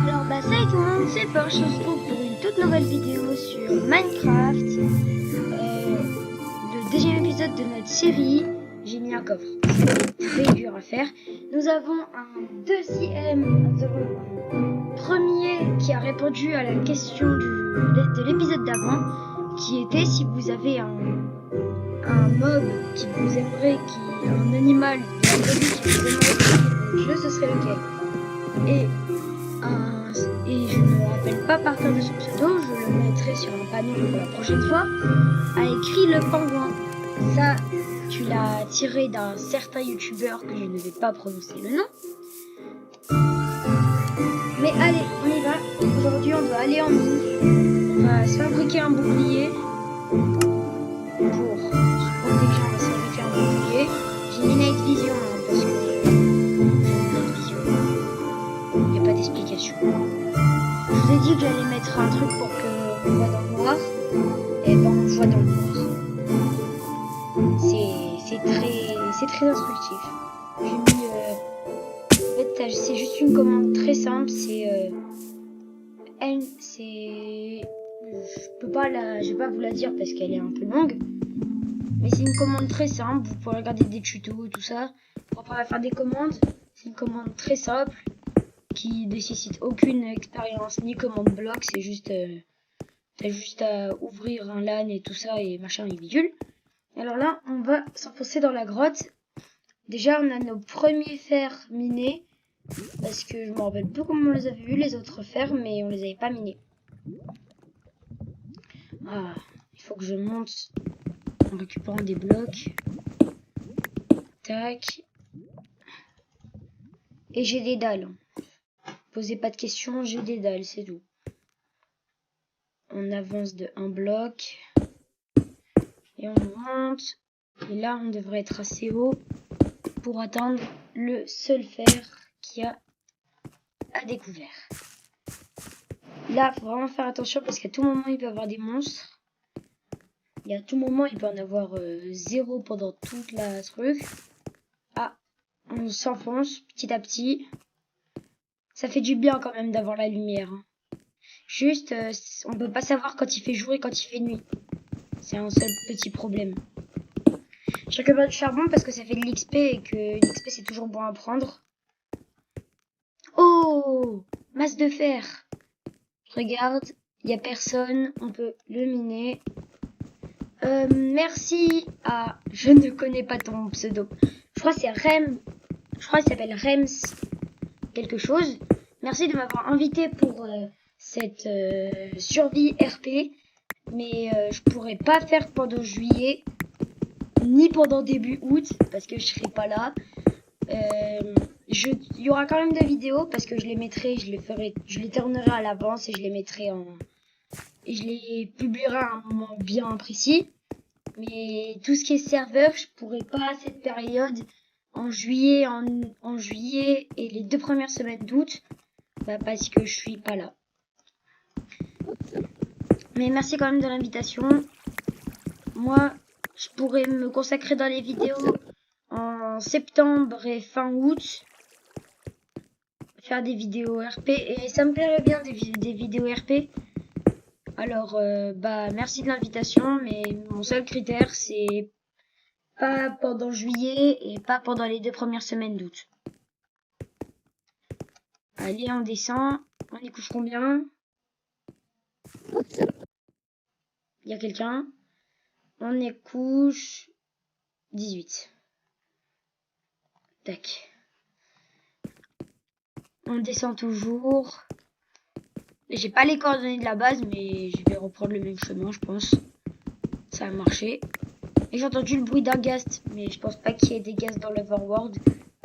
Alors salut tout le monde, c'est Porsche, on se retrouve pour une toute nouvelle vidéo sur Minecraft, le deuxième épisode de notre série. J'ai mis un coffre, c'est très dur à faire. Nous avons un premier qui a répondu à la question de l'épisode d'avant, qui était si vous avez un mob qui vous aimerait, un animal de la vraie vie qui vous aimerait dans le jeu, ce serait lequel? Et je ne me rappelle pas par cœur de son pseudo, je le mettrai sur un panneau pour la prochaine fois, a écrit le pingouin. Ça, tu l'as tiré d'un certain youtubeur que je ne vais pas prononcer le nom. Mais allez, on y va. Aujourd'hui, on doit aller en mine. On va se fabriquer un bouclier. Pour protéger, on va se fabriquer un bouclier. J'ai mis Night Vision, parce que Night Vision, il n'y a pas d'explication. Je vous ai dit que j'allais mettre un truc pour qu'on voit dans le noir. Et ben on voit dans le noir. C'est très instructif. J'ai mis en fait c'est juste une commande très simple, je vais pas vous la dire parce qu'elle est un peu longue. Mais c'est une commande très simple, vous pourrez regarder des tutos et tout ça. Pour faire des commandes, c'est une commande très simple qui nécessite aucune expérience ni commande bloc, c'est juste t'as juste à ouvrir un LAN et tout ça et machin et bidule. Alors là, on va s'enfoncer dans la grotte. Déjà, on a nos premiers fers minés parce que je me rappelle plus comment on les avait vus les autres fers, mais on les avait pas minés. Ah, il faut que je monte en récupérant des blocs. Tac. Et j'ai des dalles. Posez pas de questions, j'ai des dalles, c'est tout. On avance de un bloc. Et on monte. Et là, on devrait être assez haut pour atteindre le seul fer qu'il y a à découvert. Là, faut vraiment faire attention parce qu'à tout moment, il peut y avoir des monstres. Et à tout moment, il peut en avoir 0 pendant toute la truc. Ah, on s'enfonce petit à petit. Ça fait du bien quand même d'avoir la lumière. Juste, on peut pas savoir quand il fait jour et quand il fait nuit. C'est un seul petit problème. Je récupère du charbon parce que ça fait de l'XP et que l'XP c'est toujours bon à prendre. Oh, masse de fer. Regarde, il y a personne, on peut le miner. Merci à... Je ne connais pas ton pseudo. Je crois que c'est Rem. Je crois qu'il s'appelle Rems quelque chose. Merci de m'avoir invité pour cette survie RP. Mais je pourrais pas faire pendant juillet. Ni pendant début août. Parce que je serai pas là. Il y aura quand même des vidéos. Parce que je les mettrai, je les tournerai à l'avance. Et je les mettrai et je les publierai à un moment bien précis. Mais tout ce qui est serveur, je pourrais pas à cette période en juillet, en juillet et les 2 premières semaines d'août, parce que je suis pas là. Mais merci quand même de l'invitation. Moi, je pourrais me consacrer dans les vidéos en septembre et fin août, faire des vidéos RP et ça me plairait bien des vidéos RP. Alors, merci de l'invitation, mais mon seul critère, c'est pas pendant juillet et pas pendant les 2 premières semaines d'août. Allez, on descend. On y couche combien? Il y a quelqu'un. On y couche 18. Tac. On descend toujours. J'ai pas les coordonnées de la base, mais je vais reprendre le même chemin, je pense. Ça a marché. Et j'ai entendu le bruit d'un ghast, mais je pense pas qu'il y ait des ghasts dans l'Overworld.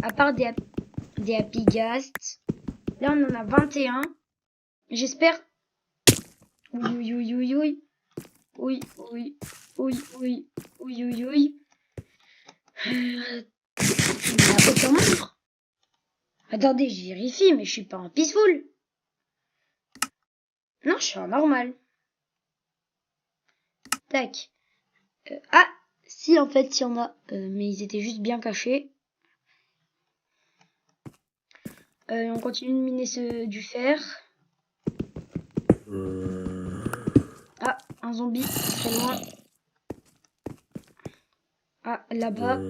À part des happy ghasts. Là, on en a 21. J'espère... Oui, oui, oui, oui. Oui, oui, oui, oui, oui, oui, oui. Il n'y a aucun monstre. Attendez, je vérifie, mais je suis pas en peaceful. Non, je suis en normal. Tac. Ah, si, en fait, il y en a. Mais ils étaient juste bien cachés. On continue de miner du fer. Ah, un zombie, très loin. Ah, là-bas.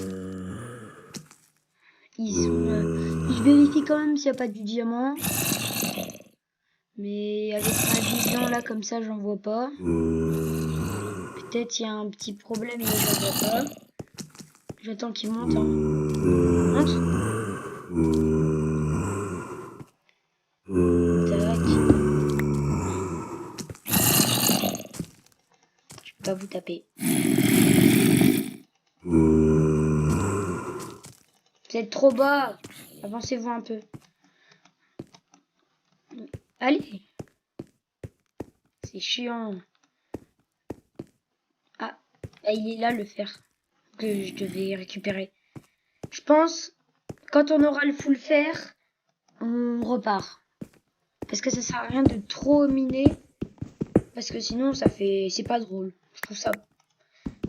Je vérifie quand même s'il n'y a pas du diamant. Mais avec ma vision là, comme ça, j'en vois pas. Peut-être il y a un petit problème, mais j'en vois pas. J'attends qu'il monte. Hein. Monte. Tac. Je peux pas vous taper. Vous êtes trop bas. Avancez-vous un peu. Allez. C'est chiant. Ah, il est là le fer que je devais récupérer. Je pense, quand on aura le full fer, on repart. Parce que ça sert à rien de trop miner. Parce que sinon, c'est pas drôle. Je trouve ça,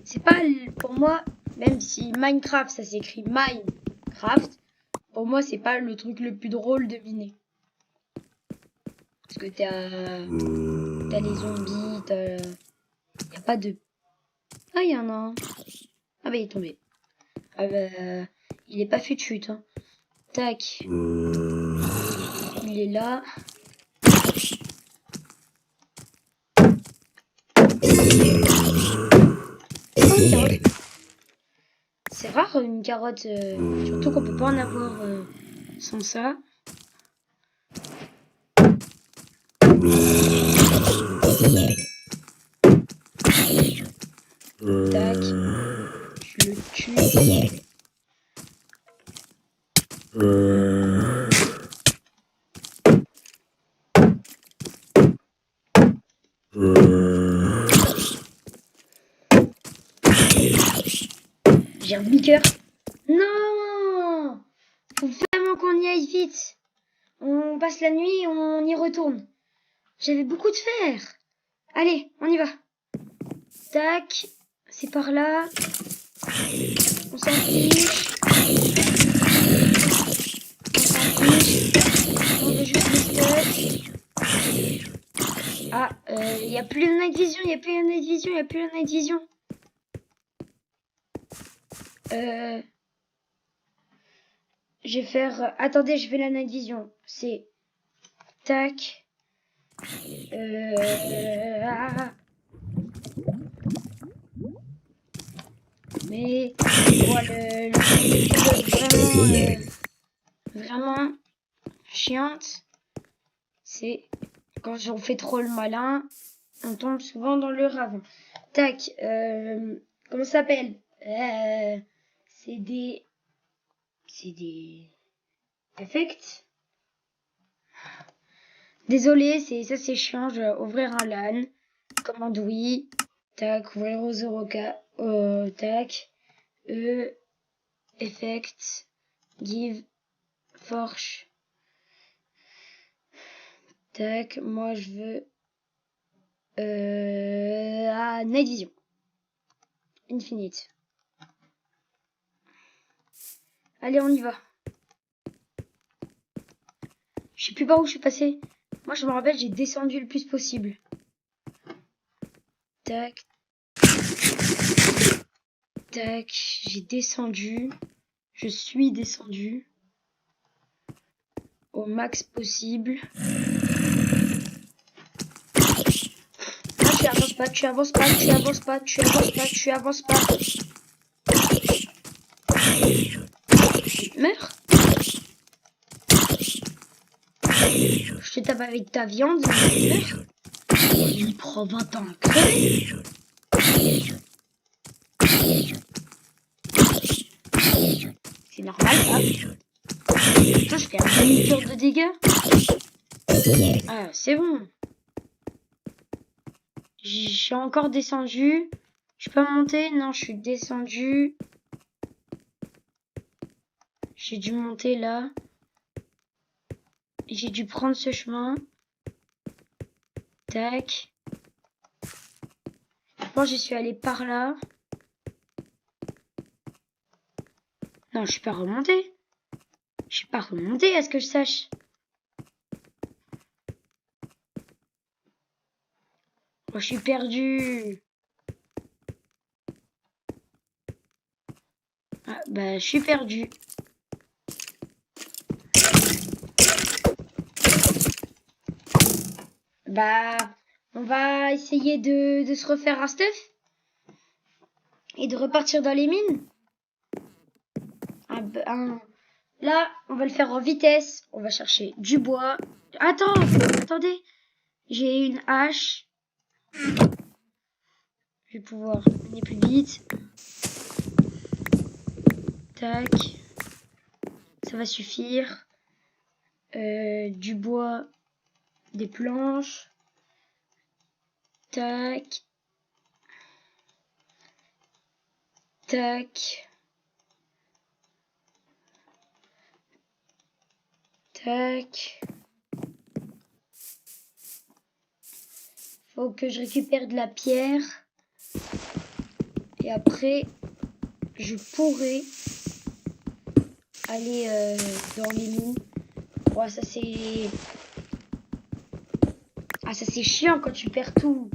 c'est pas, pour moi, même si Minecraft, ça s'écrit Minecraft, pour moi, c'est pas le truc le plus drôle de miner. Parce que t'as les zombies, y a pas de, ah, il y en a un. Ah bah, il est tombé. Ah bah, il est pas fait de chute, hein. Tac. Il est là. C'est rare une carotte, surtout qu'on peut pas en avoir sans ça. Tac. Je le tue. J'ai un beaker. Non! Faut vraiment qu'on y aille vite. On passe la nuit, on y retourne. J'avais beaucoup de fer. Allez, on y va. Tac. C'est par là. On s'en fiche. On veut juste les studs. Ah, y a plus de night vision, y a plus de night vision, y a plus de night vision. Je vais faire... Attendez, je vais la night vision. C'est... Tac. Mais... Voilà, vraiment chiante. C'est... Quand on fait trop le malin, on tombe souvent dans le ravin. Tac. Comment ça s'appelle c'est des effects. Désolé, c'est chiant. Je vais ouvrir un LAN. Commande oui. Tac, ouvrir au 0K. Tac. Effect. Give. Forge. Tac, moi je veux. Night Vision. Infinite. Allez, on y va. Je sais plus par où je suis passé. Moi, je me rappelle, j'ai descendu le plus possible. Tac. Tac. J'ai descendu. Je suis descendu. Au max possible. Ah, tu avances pas, tu avances pas, tu avances pas, tu avances pas, tu avances pas. Meurs. Je te tape avec ta viande, meurs. Il prend 20 ans à crever. C'est normal, ça. Putain, je fais un demi-tour de dégâts. Ah, c'est bon. Je suis encore descendu. Je peux monter? Non, je suis descendu. J'ai dû monter là. J'ai dû prendre ce chemin. Tac. Je pense que je suis allé par là. Non, je suis pas remonté. Je suis pas remonté, à ce que je sache. Oh, je suis perdu. Ah, bah, je suis perdu. Bah, on va essayer de se refaire un stuff et de repartir dans les mines. Là, on va le faire en vitesse. On va chercher du bois. Attendez. J'ai une hache. Je vais pouvoir mener plus vite. Tac. Ça va suffire. Du bois. Des planches. Tac. Tac. Tac. Faut que je récupère de la pierre. Et après, je pourrais aller dans les mines. Ouais, ça c'est... Ah, ça c'est chiant quand tu perds tout.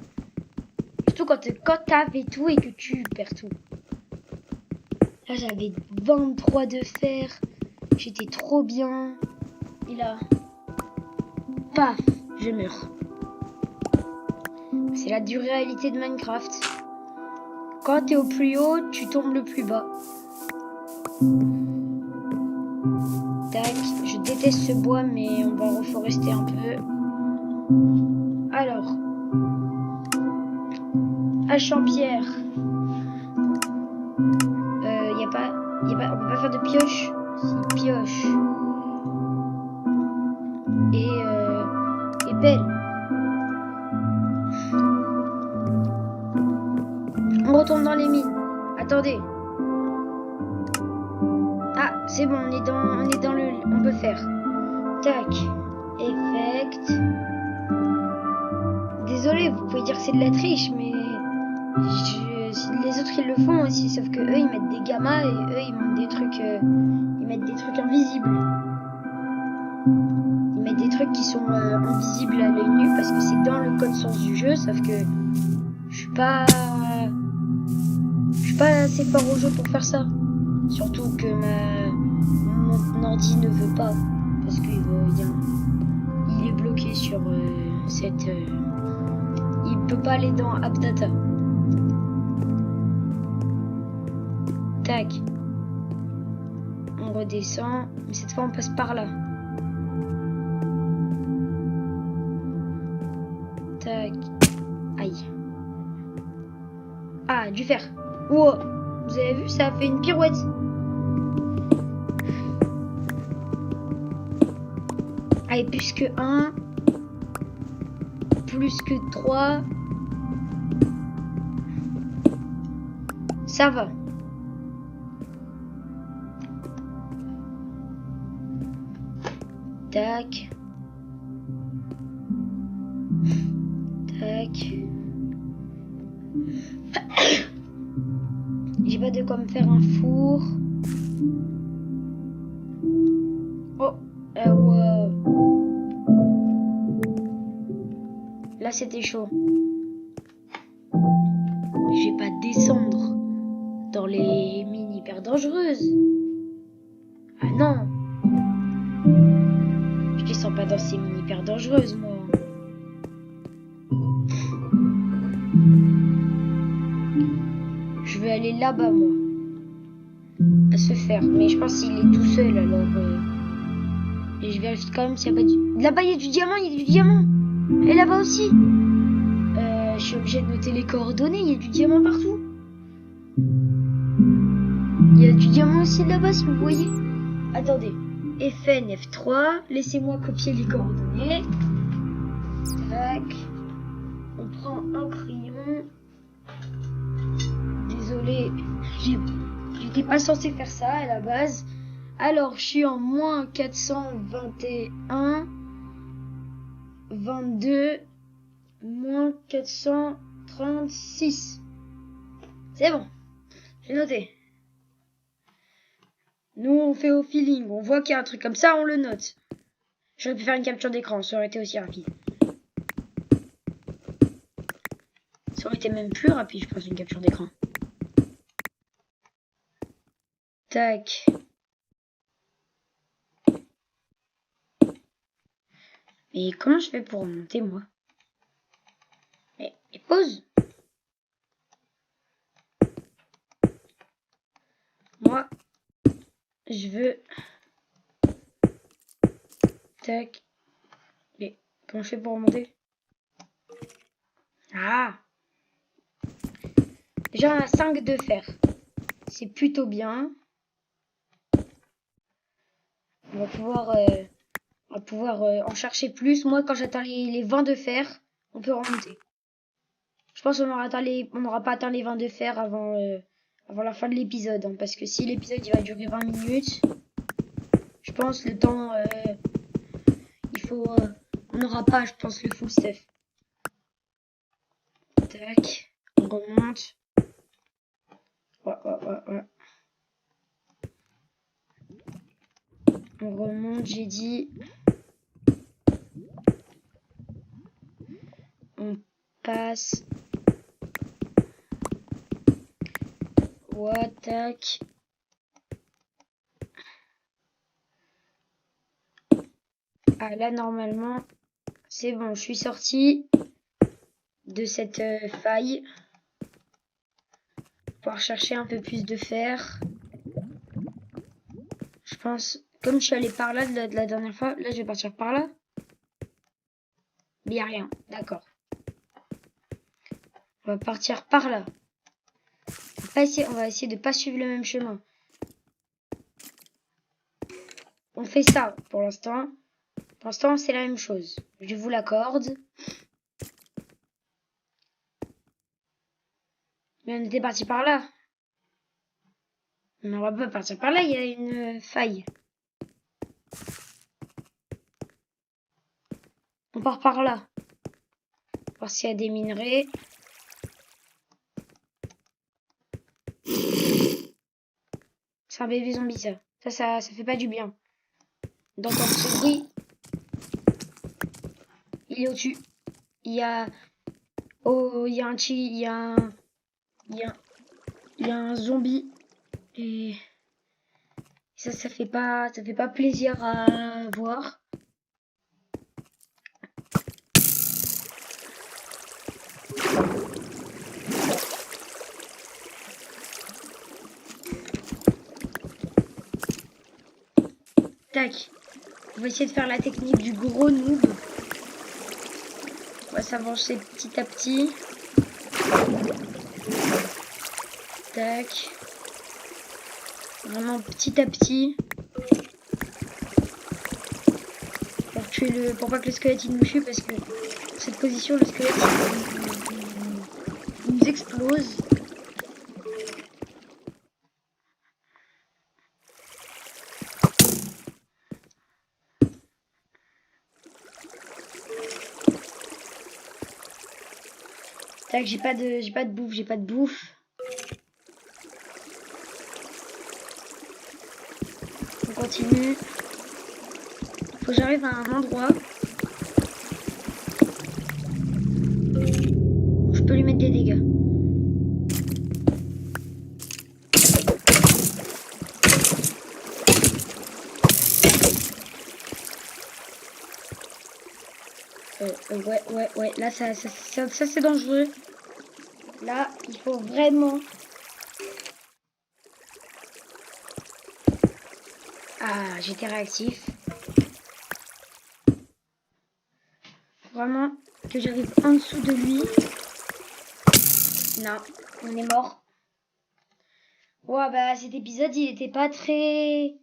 Surtout quand t'avais tout et que tu perds tout. Là, j'avais 23 de fer. J'étais trop bien. Et là, paf, je meurs. C'est la dure réalité de Minecraft. Quand t'es au plus haut, tu tombes le plus bas. Tac, je déteste ce bois, mais on va reforester un peu. Alors, hache en pierre. On peut pas faire de pioche. Si, pioche. Et pelle. On retourne dans les mines. Attendez. Ah, c'est bon, on est dans le... On peut faire. Tac. Effect. Désolé, vous pouvez dire que c'est de la triche, mais... les autres, ils le font aussi, sauf que eux, ils mettent des gammas et eux, ils mettent des trucs... ils mettent des trucs invisibles. Ils mettent des trucs qui sont invisibles à l'œil nu parce que c'est dans le code source du jeu, sauf que... Je suis pas assez fort au jeu pour faire ça. Surtout que mon ordi ne veut pas. Parce qu'il il est bloqué sur cette... il peut pas aller dans AppData. Tac. On redescend. Mais cette fois on passe par là. Tac. Aïe. Ah, du fer. Wow. Vous avez vu, ça a fait une pirouette. Allez, plus que 1. Plus que 3. Ça va. Tac. Tac. J'ai pas de quoi me faire un four. Oh, wow. Là c'était chaud. Je vais pas descendre dans les mines hyper dangereuses. Ah non. Je descends pas dans ces mines hyper dangereuses, moi. Je vais aller là-bas, moi. À se faire. Mais je pense qu'il est tout seul, alors... Et je vérifie quand même s'il n'y a pas du... Là-bas, il y a du diamant, il y a du diamant. Et là-bas aussi. Je suis obligée de noter les coordonnées, il y a du diamant partout. Il y a du diamant aussi là-bas, si vous voyez. Attendez. FN, F3. Laissez-moi copier les coordonnées. Tac. On prend un crayon. Désolé, j'étais pas censé faire ça à la base. Alors, je suis en moins 421, 22, moins 436. C'est bon, j'ai noté. Nous, on fait au feeling. On voit qu'il y a un truc comme ça, on le note. J'aurais pu faire une capture d'écran, ça aurait été aussi rapide. Ça aurait été même plus rapide, je pense, une capture d'écran. Tac. Mais comment je fais pour remonter, moi? Et pause. Moi, je veux... Tac. Mais comment je fais pour remonter? Ah! Déjà, on a 5 de fer. C'est plutôt bien. On va pouvoir en chercher plus. Moi, quand j'atteins les 20 de fer, on peut remonter. Je pense qu'on n'aura pas atteint les 20 de fer avant la fin de l'épisode. Hein, parce que si l'épisode il va durer 20 minutes, je pense le temps... on n'aura pas, je pense, le full stuff. Tac. On remonte. Ouais. On remonte, j'ai dit. On passe. Ouais, tac. Ah là, normalement, c'est bon. Je suis sorti de cette faille. Pouvoir chercher un peu plus de fer. Je pense, comme je suis allé par là de la dernière fois, là je vais partir par là. Mais il n'y a rien, d'accord. On va partir par là. On va essayer de pas suivre le même chemin. On fait ça pour l'instant. Pour l'instant, c'est la même chose. Je vous l'accorde. Mais on était parti par là. Mais on va pas partir par là, il y a une faille. On part par là. Voir s'il y a des minerais. C'est un bébé zombie, ça. Ça fait pas du bien. D'entendre ce bruit. Il est au-dessus. Il y a... Oh, il y a un zombie. Et ça fait pas plaisir à voir. Tac. On va essayer de faire la technique du gros noob. On va s'avancer petit à petit. Tac. Vraiment petit à petit. Pour pas que le squelette il nous tue, parce que dans cette position le squelette il nous explose. Tac, j'ai pas de bouffe. On continue. Faut que j'arrive à un endroit où je peux lui mettre des dégâts. Ouais. Là, ça c'est dangereux. Là, il faut vraiment... Ah, j'étais réactif. Vraiment que j'arrive en dessous de lui. Non, on est mort. Ouais, bah cet épisode, il était pas très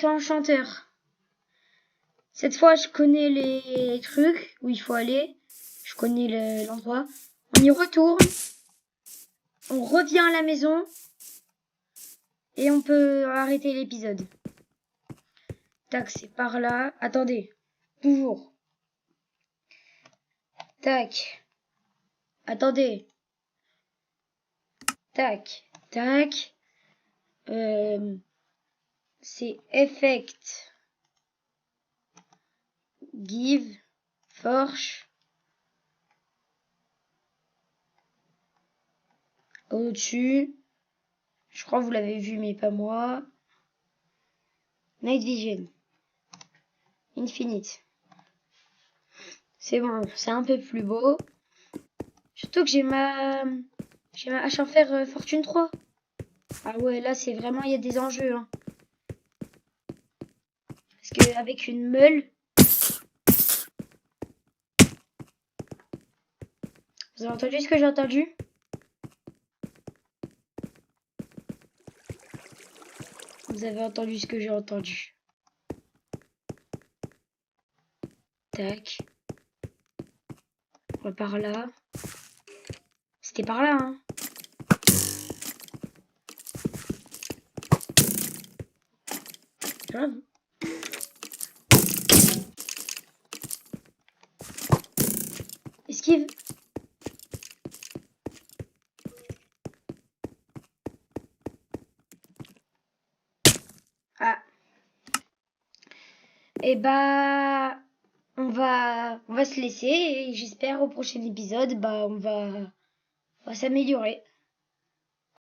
enchanteur. Cette fois, je connais les trucs où il faut aller. Je connais l'endroit. On y retourne. On revient à la maison. Et on peut arrêter l'épisode. Tac, c'est par là. Attendez. Toujours. Tac. Attendez. Tac. Tac. C'est effect. Give. Forge. Au-dessus. Je crois que vous l'avez vu, mais pas moi. Night Vision. Infinite. C'est bon, c'est un peu plus beau. Surtout que j'ai ma hache en fer Fortune 3. Ah ouais, là c'est vraiment, il y a des enjeux. Hein. Parce qu'avec une meule... Vous avez entendu ce que j'ai entendu? Vous avez entendu ce que j'ai entendu. Tac. On va par là. C'était par là, hein. Grave. Esquive. Ah. Et bah... On va se laisser et j'espère au prochain épisode, bah on va s'améliorer.